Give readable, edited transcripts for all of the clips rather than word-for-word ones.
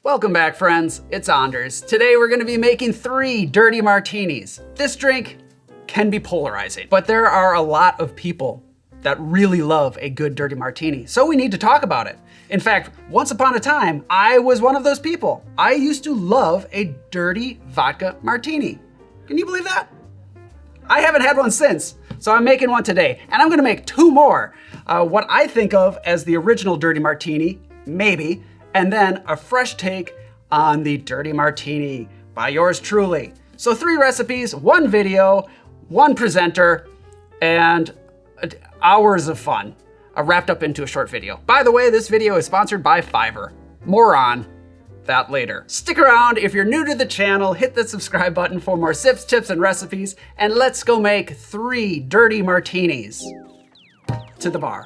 Welcome back, friends. It's Anders. Today we're gonna be making 3 dirty martinis. This drink can be polarizing, but there are a lot of people that really love a good dirty martini, so we need to talk about it. In fact, once upon a time, I was one of those people. I used to love a dirty vodka martini. Can you believe that? I haven't had one since, so I'm making one today, and I'm gonna make 2 more. What I think of as the original dirty martini, maybe, and then a fresh take on the dirty martini by yours truly. So 3 recipes, 1 video, 1 presenter, and hours of fun wrapped up into a short video. By the way, this video is sponsored by Fiverr. More on that later. Stick around if you're new to the channel, hit the subscribe button for more sips, tips, and recipes, and let's go make 3 dirty martinis to the bar.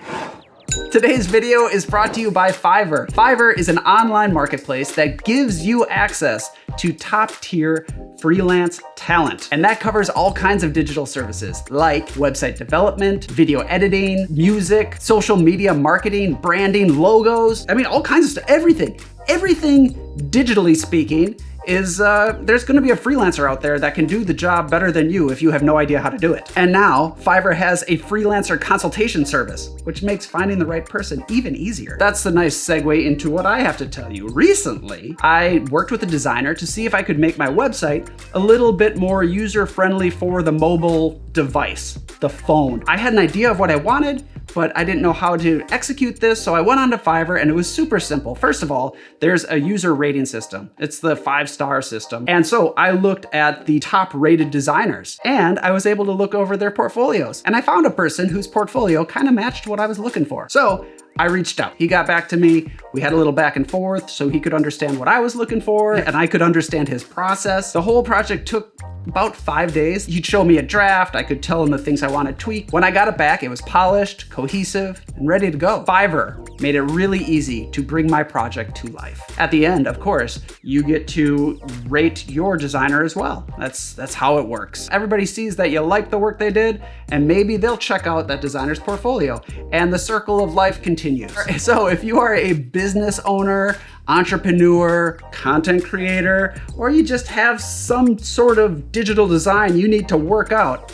Today's video is brought to you by Fiverr. Fiverr is an online marketplace that gives you access to top-tier freelance talent. And that covers all kinds of digital services like website development, video editing, music, social media marketing, branding, logos. I mean, all kinds of stuff, everything. Everything digitally speaking is, there's gonna be a freelancer out there that can do the job better than you if you have no idea how to do it. And now, Fiverr has a freelancer consultation service, which makes finding the right person even easier. That's the nice segue into what I have to tell you. Recently, I worked with a designer to see if I could make my website a little bit more user-friendly for the mobile device, the phone. I had an idea of what I wanted, but I didn't know how to execute this, so I went onto Fiverr and it was super simple. First of all, there's a user rating system. It's the 5-star system. And so I looked at the top rated designers and I was able to look over their portfolios. And I found a person whose portfolio kind of matched what I was looking for. So I reached out. He got back to me. We had a little back and forth so he could understand what I was looking for and I could understand his process. The whole project took about 5 days. He'd show me a draft. I could tell him the things I wanted tweaked. When I got it back, it was polished, cohesive, and ready to go. Fiverr made it really easy to bring my project to life. At the end, of course, you get to rate your designer as well. That's how it works. Everybody sees that you like the work they did, and maybe they'll check out that designer's portfolio, and the circle of life continues. So if you are a business owner, entrepreneur, content creator, or you just have some sort of digital design you need to work out,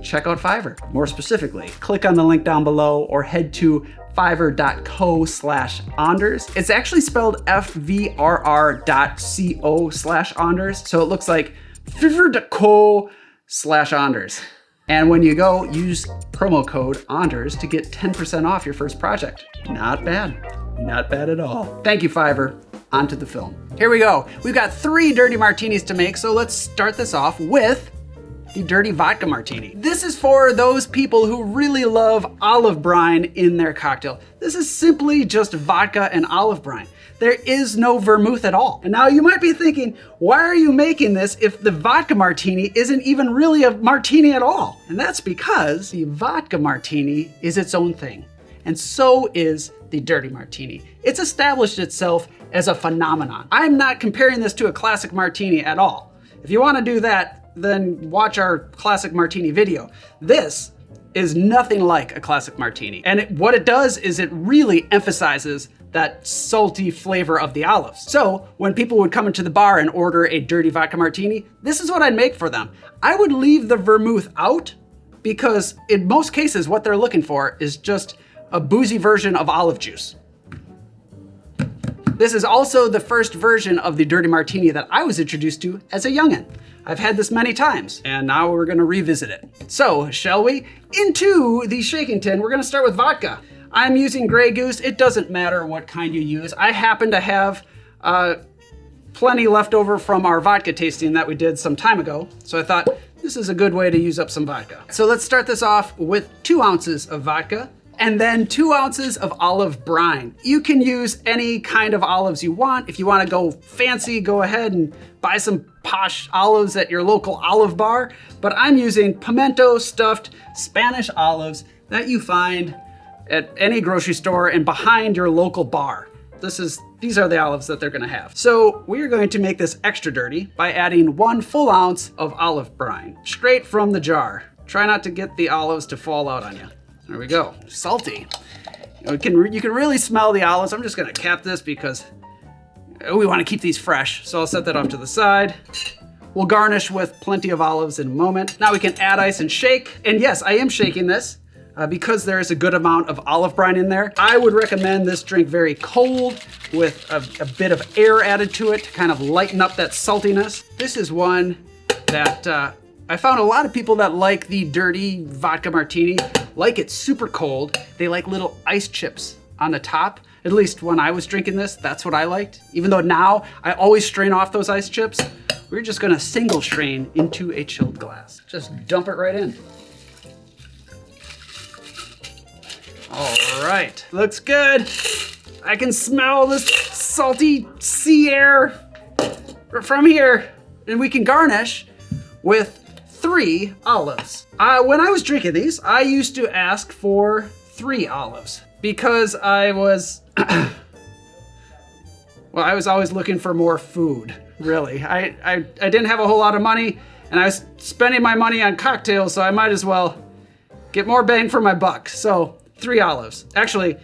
check out Fiverr. More specifically, click on the link down below or head to fiverr.co/Anders. It's actually spelled FVRR.co/Anders, so it looks like fiverr.co/Anders. And when you go, use promo code Anders to get 10% off your first project. Not bad. Not bad at all. Thank you, Fiverr. On to the film. Here we go. We've got 3 dirty martinis to make, so let's start this off with the Dirty Vodka Martini. This is for those people who really love olive brine in their cocktail. This is simply just vodka and olive brine. There is no vermouth at all. And now you might be thinking, why are you making this if the vodka martini isn't even really a martini at all? And that's because the vodka martini is its own thing. And so is the dirty martini. It's established itself as a phenomenon. I'm not comparing this to a classic martini at all. If you want to do that, then watch our classic martini video. This is nothing like a classic martini. And what it does is it really emphasizes that salty flavor of the olives. So when people would come into the bar and order a dirty vodka martini, this is what I'd make for them. I would leave the vermouth out because in most cases, what they're looking for is just a boozy version of olive juice. This is also the first version of the dirty martini that I was introduced to as a youngin'. I've had this many times, and now we're gonna revisit it. So, shall we? Into the shaking tin, we're gonna start with vodka. I'm using Grey Goose. It doesn't matter what kind you use. I happen to have plenty left over from our vodka tasting that we did some time ago, so I thought this is a good way to use up some vodka. So let's start this off with 2 ounces of vodka, and then 2 ounces of olive brine. You can use any kind of olives you want. If you want to go fancy, go ahead and buy some posh olives at your local olive bar. But I'm using pimento stuffed Spanish olives that you find at any grocery store and behind your local bar. These are the olives that they're gonna have. So we're going to make this extra dirty by adding 1 full ounce of olive brine, straight from the jar. Try not to get the olives to fall out on you. There we go, salty. You can really smell the olives. I'm just gonna cap this because We want to keep these fresh, so I'll set that off to the side. We'll garnish with plenty of olives in a moment. Now we can add ice and shake. And yes, I am shaking this because there is a good amount of olive brine in there. I would recommend this drink very cold with a bit of air added to it to kind of lighten up that saltiness. This is one that I found a lot of people that like the Dirty Vodka Martini like it super cold. They like little ice chips on the top. At least when I was drinking this, that's what I liked. Even though now I always strain off those ice chips, we're just gonna single strain into a chilled glass. Just dump it right in. All right, looks good. I can smell this salty sea air from here. And we can garnish with 3 olives. When I was drinking these, I used to ask for 3 olives because I was, well, I was always looking for more food, really. I didn't have a whole lot of money and I was spending my money on cocktails, so I might as well get more bang for my buck. So 3 olives. Actually,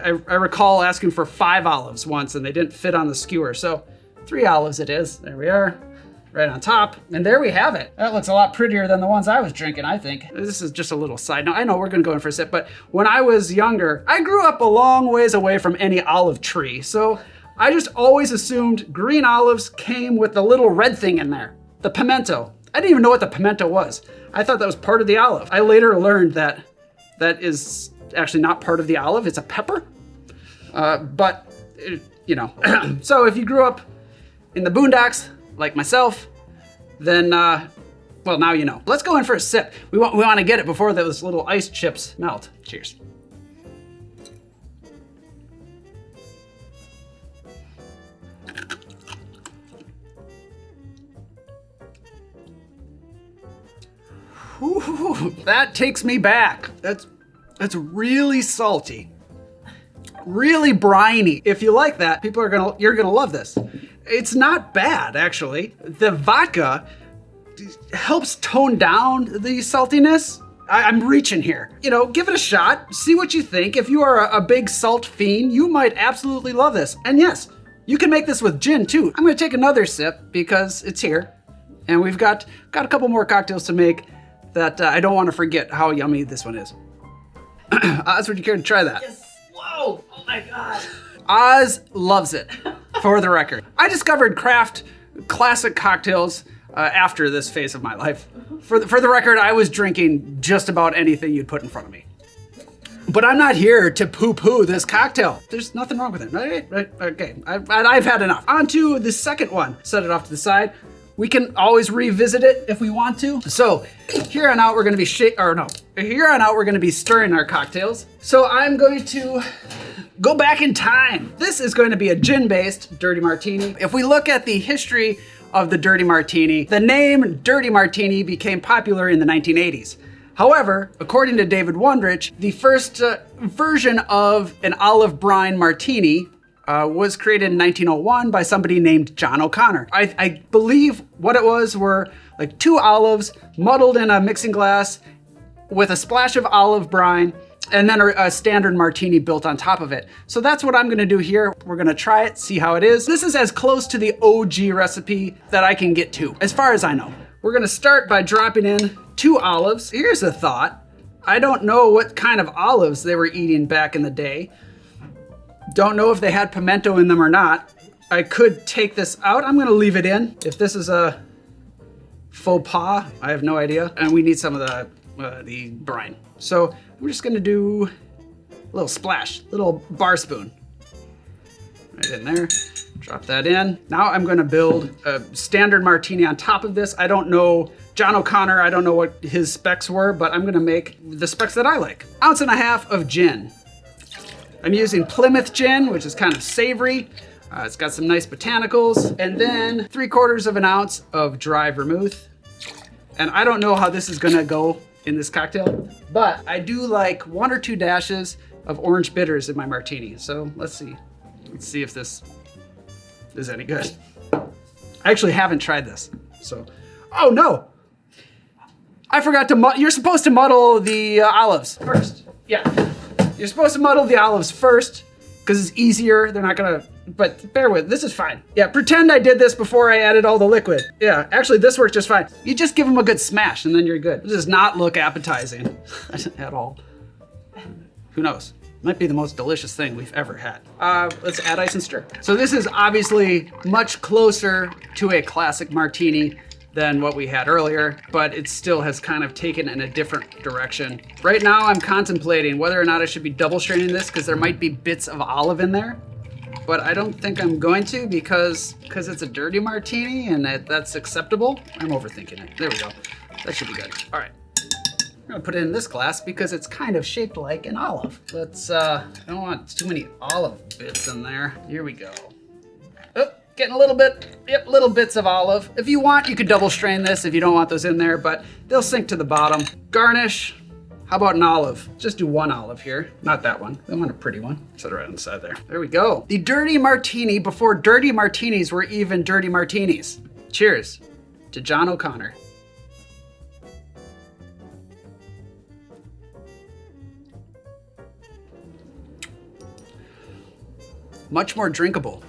I recall asking for 5 olives once and they didn't fit on the skewer. So 3 olives it is. There we are. Right on top. And there we have it. That looks a lot prettier than the ones I was drinking, I think. This is just a little side note. I know we're gonna go in for a sip, but when I was younger, I grew up a long ways away from any olive tree. So I just always assumed green olives came with the little red thing in there, the pimento. I didn't even know what the pimento was. I thought that was part of the olive. I later learned that that is actually not part of the olive, it's a pepper. You know, so if you grew up in the boondocks, like myself, then, well, now you know. Let's go in for a sip. We want to get it before those little ice chips melt. Cheers. Ooh, that takes me back. That's really salty. Really briny. If you like that, you're gonna love this. It's not bad, actually. The vodka helps tone down the saltiness. I'm reaching here. You know, give it a shot, see what you think. If you are a big salt fiend, you might absolutely love this. And yes, you can make this with gin too. I'm gonna take another sip because it's here. And we've got a couple more cocktails to make that I don't wanna forget how yummy this one is. Oz, would you care to try that? Yes. Whoa, oh my God. Oz loves it, for the record. I discovered craft classic cocktails after this phase of my life. For the record, I was drinking just about anything you'd put in front of me. But I'm not here to poo-poo this cocktail. There's nothing wrong with it, right? Okay, I've had enough. On to the second one. Set it off to the side. We can always revisit it if we want to. So here on out, we're gonna be stirring our cocktails. So I'm going to go back in time. This is going to be a gin-based Dirty Martini. If we look at the history of the Dirty Martini, the name Dirty Martini became popular in the 1980s. However, according to David Wondrich, the first version of an olive brine martini was created in 1901 by somebody named John O'Connor. I believe what it was were like 2 olives muddled in a mixing glass with a splash of olive brine and then a standard martini built on top of it. So that's what I'm gonna do here. We're gonna try it, see how it is. This is as close to the OG recipe that I can get to, as far as I know. We're gonna start by dropping in 2 olives. Here's a thought. I don't know what kind of olives they were eating back in the day. Don't know if they had pimento in them or not. I could take this out. I'm gonna leave it in. If this is a faux pas, I have no idea. And we need some of the brine. So I'm just gonna do a little splash, little bar spoon. Right in there, drop that in. Now I'm gonna build a standard martini on top of this. I don't know John O'Connor, I don't know what his specs were, but I'm gonna make the specs that I like. 1.5 ounces of gin. I'm using Plymouth gin, which is kind of savory. It's got some nice botanicals. And then 3/4 ounce of dry vermouth. And I don't know how this is gonna go in this cocktail, but I do like 1 or 2 dashes of orange bitters in my martini. So let's see. Let's see if this is any good. I actually haven't tried this. So, oh no. I forgot to you're supposed to muddle the olives first. Yeah. You're supposed to muddle the olives first because it's easier. They're not gonna but bear with, this is fine. Yeah, pretend I did this before I added all the liquid. Yeah, actually this worked just fine. You just give them a good smash and then you're good. It does not look appetizing at all. Who knows? Might be the most delicious thing we've ever had. Let's add ice and stir. So this is obviously much closer to a classic martini than what we had earlier, but it still has kind of taken in a different direction. Right now I'm contemplating whether or not I should be double straining this because there might be bits of olive in there, but I don't think I'm going to because it's a dirty martini and that's acceptable. I'm overthinking it. There we go. That should be good. All right. I'm gonna put it in this glass because it's kind of shaped like an olive. Let's, I don't want too many olive bits in there. Here we go. Oh, getting a little bit, yep, little bits of olive. If you want, you could double strain this if you don't want those in there, but they'll sink to the bottom. Garnish, how about an olive? Just do one olive here, not that one. I want a pretty one. Set it right on the side there. There we go. The dirty martini before dirty martinis were even dirty martinis. Cheers to John O'Connor. Much more drinkable.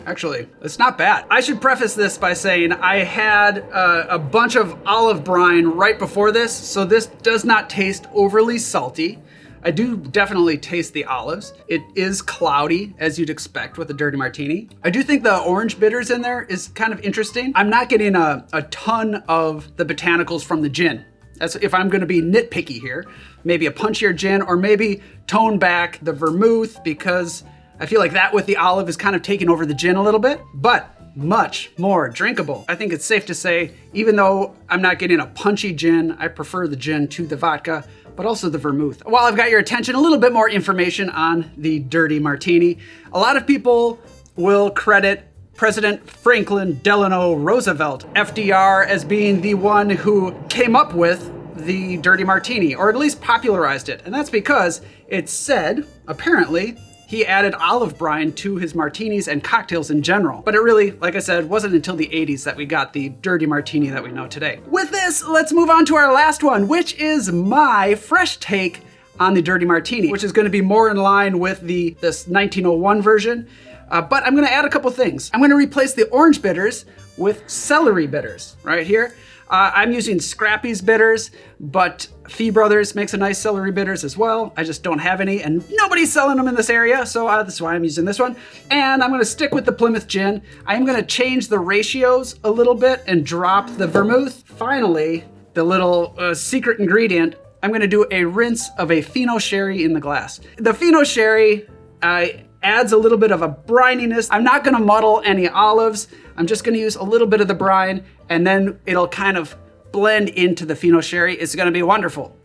Actually, it's not bad. I should preface this by saying I had a bunch of olive brine right before this, so this does not taste overly salty. I do definitely taste the olives. It is cloudy, as you'd expect with a dirty martini. I do think the orange bitters in there is kind of interesting. I'm not getting a ton of the botanicals from the gin. That's if I'm gonna be nitpicky here. Maybe a punchier gin, or maybe tone back the vermouth, because I feel like that with the olive is kind of taking over the gin a little bit, but much more drinkable. I think it's safe to say, even though I'm not getting a punchy gin, I prefer the gin to the vodka, but also the vermouth. While I've got your attention, a little bit more information on the dirty martini. A lot of people will credit President Franklin Delano Roosevelt, FDR, as being the one who came up with the dirty martini, or at least popularized it. And that's because it's said, apparently, he added olive brine to his martinis and cocktails in general. But it really, like I said, wasn't until the 80s that we got the dirty martini that we know today. With this, let's move on to our last one, which is my fresh take on the dirty martini, which is gonna be more in line with this 1901 version. But I'm gonna add a couple things. I'm gonna replace the orange bitters with celery bitters right here. I'm using Scrappy's bitters, but Fee Brothers makes a nice celery bitters as well. I just don't have any, and nobody's selling them in this area, so that's why I'm using this one. And I'm gonna stick with the Plymouth Gin. I'm gonna change the ratios a little bit and drop the vermouth. Finally, the little secret ingredient, I'm gonna do a rinse of a Fino Sherry in the glass. The Fino Sherry adds a little bit of a brininess. I'm not gonna muddle any olives. I'm just gonna use a little bit of the brine, and then it'll kind of blend into the Fino Sherry. It's gonna be wonderful,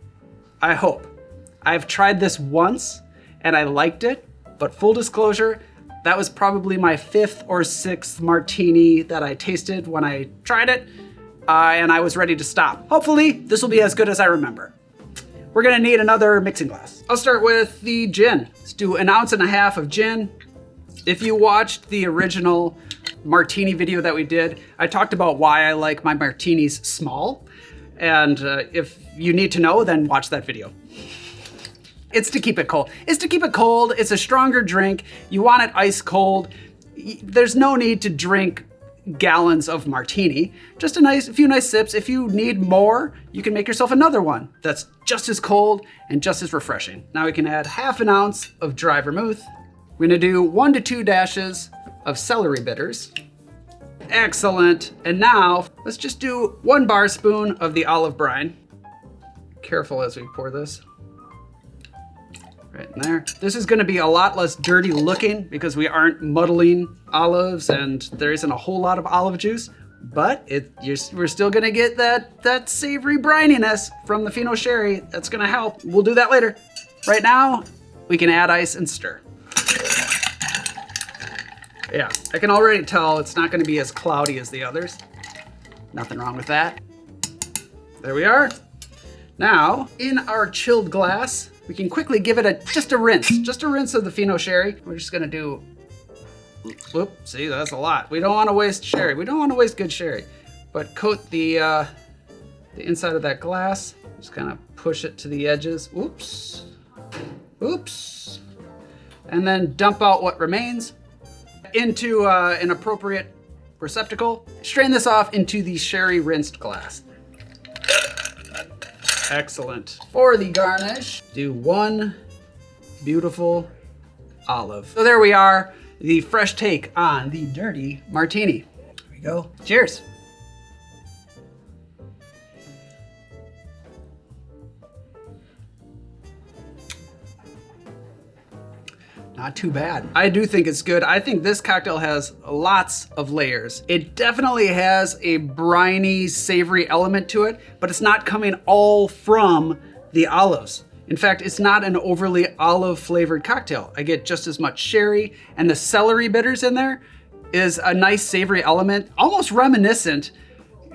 I hope. I've tried this once and I liked it, but full disclosure, that was probably my 5th or 6th martini that I tasted when I tried it, and I was ready to stop. Hopefully, this will be as good as I remember. We're gonna need another mixing glass. I'll start with the gin. Let's do 1.5 ounces of gin. If you watched the original martini video that we did, I talked about why I like my martinis small. And if you need to know, then watch that video. It's to keep it cold. It's to keep it cold. It's a stronger drink. You want it ice cold. There's no need to drink gallons of martini. Just a few nice sips. If you need more, you can make yourself another one that's just as cold and just as refreshing. Now we can add 1/2 ounce of dry vermouth. We're gonna do 1 to 2 dashes of celery bitters. Excellent. And now let's just do 1 bar spoon of the olive brine. Careful as we pour this. Right in there. This is gonna be a lot less dirty looking because we aren't muddling olives and there isn't a whole lot of olive juice, but we're still gonna get that savory brininess from the Fino Sherry. That's gonna help. We'll do that later. Right now, we can add ice and stir. Yeah, I can already tell it's not gonna be as cloudy as the others. Nothing wrong with that. There we are. Now, in our chilled glass, we can quickly give it just a rinse of the Fino Sherry. We're just gonna do, whoop, see, that's a lot. We don't wanna waste sherry. We don't wanna waste good sherry. But coat the inside of that glass. Just kind of push it to the edges. Oops, oops. And then dump out what remains. into an appropriate receptacle. Strain this off into the sherry rinsed glass. Excellent. For the garnish, do one beautiful olive. So there we are, the fresh take on the Dirty Martini. Here we go. Cheers. Not too bad. I do think it's good. I think this cocktail has lots of layers. It definitely has a briny, savory element to it, but it's not coming all from the olives. In fact, it's not an overly olive flavored cocktail. I get just as much sherry, and the celery bitters in there is a nice savory element, almost reminiscent.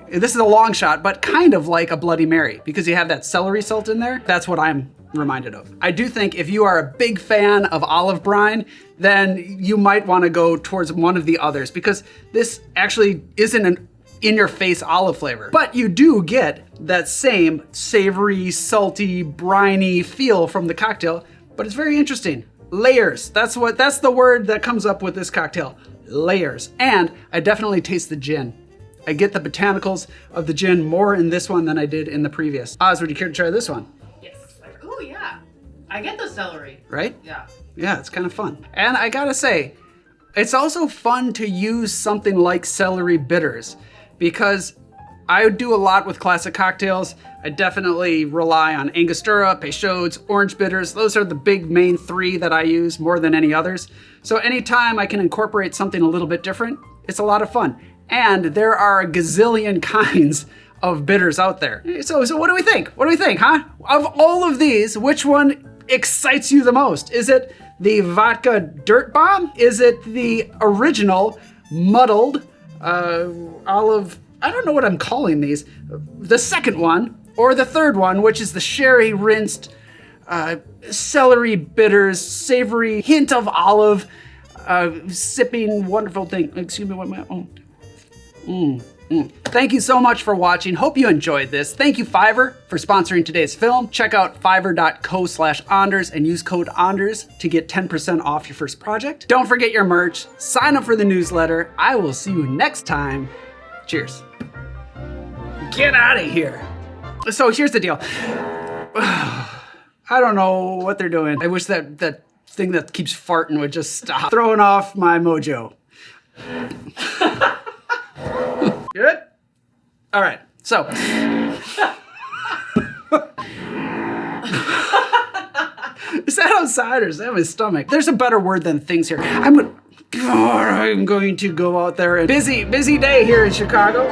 This is a long shot, but kind of like a Bloody Mary, because you have that celery salt in there. That's what I'm reminded of. I do think if you are a big fan of olive brine, then you might want to go towards one of the others, because this actually isn't an in-your-face olive flavor. But you do get that same savory, salty, briny feel from the cocktail, but it's very interesting. Layers, that's the word that comes up with this cocktail. Layers. And I definitely taste the gin. I get the botanicals of the gin more in this one than I did in the previous. Oz, would you care to try this one? Oh yeah, I get the celery. Right? Yeah. Yeah, it's kind of fun. And I gotta say, it's also fun to use something like celery bitters, because I do a lot with classic cocktails. I definitely rely on Angostura, Peychaud's, orange bitters. Those are the big main three that I use more than any others. So anytime I can incorporate something a little bit different, it's a lot of fun. And there are a gazillion kinds of bitters out there. So what do we think? What do we think, huh? Of all of these, which one excites you the most? Is it the vodka dirt bomb? Is it the original muddled olive? I don't know what I'm calling these. The second one, or the third one, which is the sherry rinsed celery bitters, savory hint of olive, sipping wonderful thing. Excuse me, what am I? Thank you so much for watching. Hope you enjoyed this. Thank you, Fiverr, for sponsoring today's film. Check out fiverr.co/Anders and use code Anders to get 10% off your first project. Don't forget your merch. Sign up for the newsletter. I will see you next time. Cheers. Get out of here. So here's the deal. I don't know what they're doing. I wish that thing that keeps farting would just stop. Throwing off my mojo. Good? All right, so. Is that outside or is that my stomach? There's a better word than things here. I'm going to go out there. Busy day here in Chicago.